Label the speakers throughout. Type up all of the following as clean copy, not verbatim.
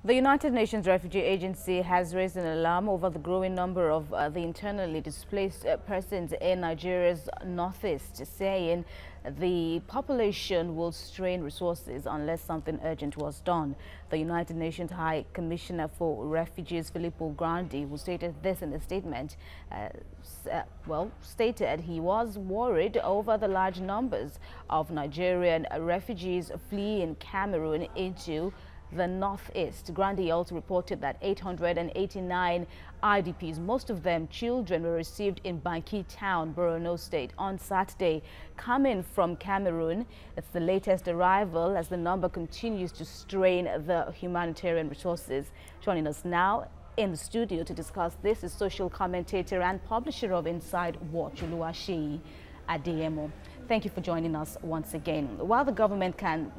Speaker 1: The United Nations Refugee Agency has raised an alarm over the growing number of the internally displaced persons in Nigeria's northeast, saying the population will strain resources unless something urgent was done. The United Nations High Commissioner for Refugees, Filippo Grandi, who stated this in a statement, stated he was worried over the large numbers of Nigerian refugees fleeing Cameroon into the northeast. Grandi also reported that 889 IDPs, most of them children, were received in Banki town, Borno State, on Saturday. Coming from Cameroon, it's the latest arrival as the number continues to strain the humanitarian resources. Joining us now in the studio to discuss this is social commentator and publisher of Inside Watch, Oluwaseyi Adeyemo. Thank you for joining us once again. While the government can,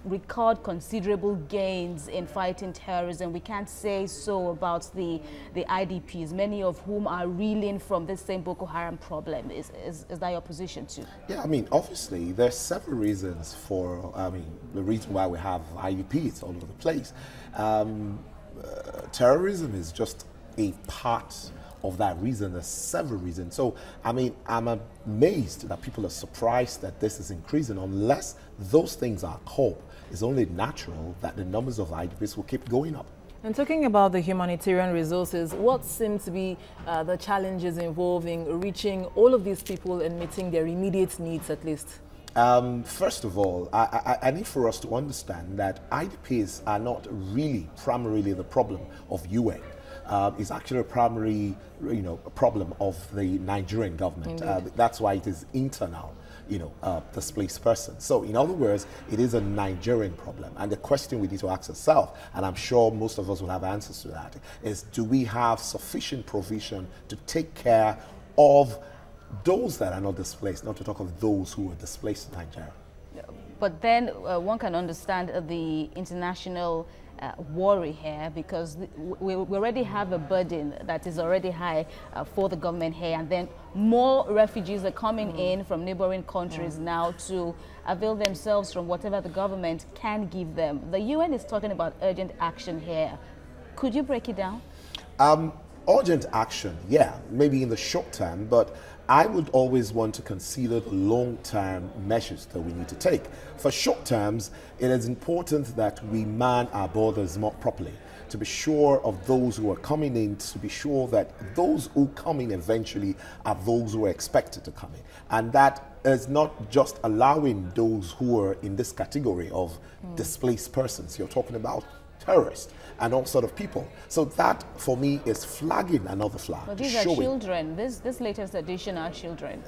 Speaker 1: record considerable gains in fighting terrorism, we can't say so about the IDPs, many of whom are reeling from this same Boko Haram problem. Is that your position too?
Speaker 2: Yeah, obviously there's several reasons for, the reason why we have IDPs all over the place. Terrorism is just a part of that reason. There's several reasons. So, I'm amazed that people are surprised that this is increasing. Unless those things are coped, it's only natural that the numbers of IDPs will keep going up.
Speaker 3: And talking about the humanitarian resources, what seem to be the challenges involving reaching all of these people and meeting their immediate needs at least?
Speaker 2: First of all, I need for us to understand that IDPs are not really primarily the problem of UN. It's actually a primary, problem of the Nigerian government. That's why it is internal, displaced person. So, in other words, it is a Nigerian problem. And the question we need to ask ourselves, and I'm sure most of us will have answers to that, is do we have sufficient provision to take care of those that are not displaced, not to talk of those who are displaced in Nigeria?
Speaker 1: But then one can understand the international worry here, because we already have a burden that is already high for the government here, and then more refugees are coming in from neighboring countries now to avail themselves from whatever the government can give them. The UN is talking about urgent action here. Could you break it down?
Speaker 2: Urgent action, yeah, maybe in the short term, but I would always want to consider the long-term measures that we need to take. For short terms, it is important that we man our borders more properly, to be sure of those who are coming in, to be sure that those who come in eventually are those who are expected to come in. And that is not just allowing those who are in this category of displaced persons. You're talking about terrorists and all sort of people. So that, for me, is flagging another flag.
Speaker 1: But these are children. This latest edition are children.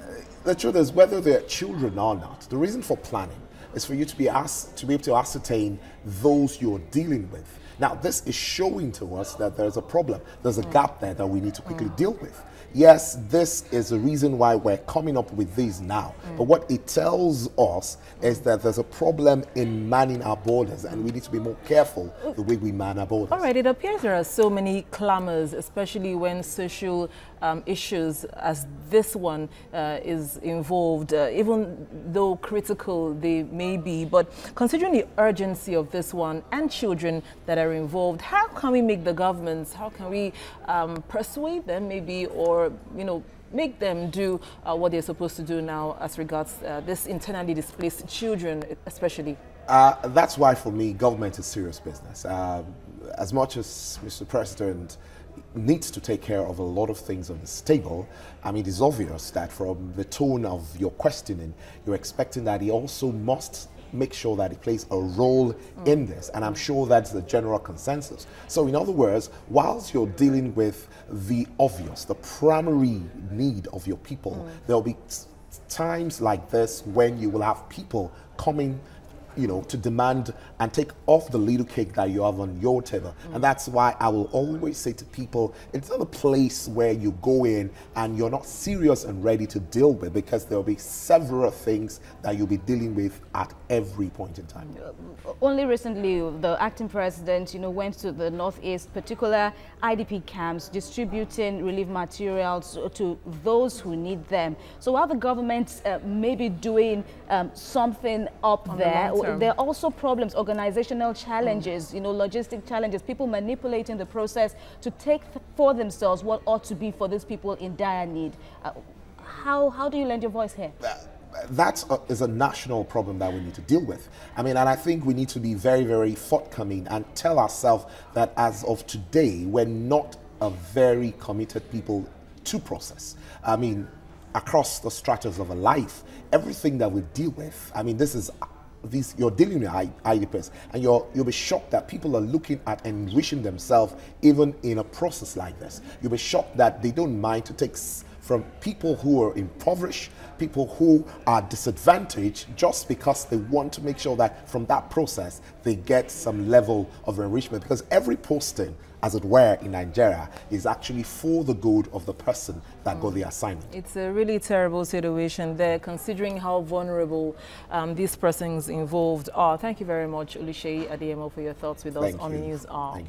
Speaker 2: The truth is, whether they're children or not, the reason for planning is for you to be able to ascertain those you're dealing with. Now, this is showing to us that there's a problem. There's a gap there that we need to quickly deal with. Yes, this is the reason why we're coming up with these now. But what it tells us is that there's a problem in manning our borders, and we need to be more careful the way we man our borders.
Speaker 3: All right, it appears there are so many clamors, especially when social issues as this one is involved, even though critical they may be. But considering the urgency of this one and children that are involved, how can we make the governments, how can we persuade them maybe, or make them do what they're supposed to do now as regards this internally displaced children especially?
Speaker 2: That's why, for me, government is serious business. As much as Mr. President needs to take care of a lot of things on this table, it is obvious that from the tone of your questioning, you're expecting that he also must make sure that he plays a role in this, and I'm sure that's the general consensus. So, in other words, whilst you're dealing with the obvious, the primary need of your people, there'll be times like this when you will have people coming to demand and take off the little cake that you have on your table. And that's why I will always say to people, it's not a place where you go in and you're not serious and ready to deal with, because there'll be several things that you'll be dealing with at every point in time.
Speaker 1: Only recently, the acting president, went to the northeast, particular IDP camps, distributing relief materials to those who need them. So while the government may be doing something up there, there are also problems, organizational challenges, you know, logistic challenges, people manipulating the process to take for themselves what ought to be for these people in dire need. How do you lend your voice here?
Speaker 2: That is a national problem that we need to deal with. I mean, and I think we need to be very, very forthcoming and tell ourselves that as of today, we're not a very committed people to process. I mean, across the stratas of a life, everything that we deal with, I mean, you're dealing with IDPs, and you'll be shocked that people are looking at enriching themselves even in a process like this. You'll be shocked that they don't mind to take from people who are impoverished, people who are disadvantaged, just because they want to make sure that from that process they get some level of enrichment. Because every posting, as it were, in Nigeria is actually for the good of the person that got the assignment. It's
Speaker 3: a really terrible situation there, considering how vulnerable these persons involved are. Thank you very much, Oluwaseyi Adeyemo, for your thoughts with us on the News Hour.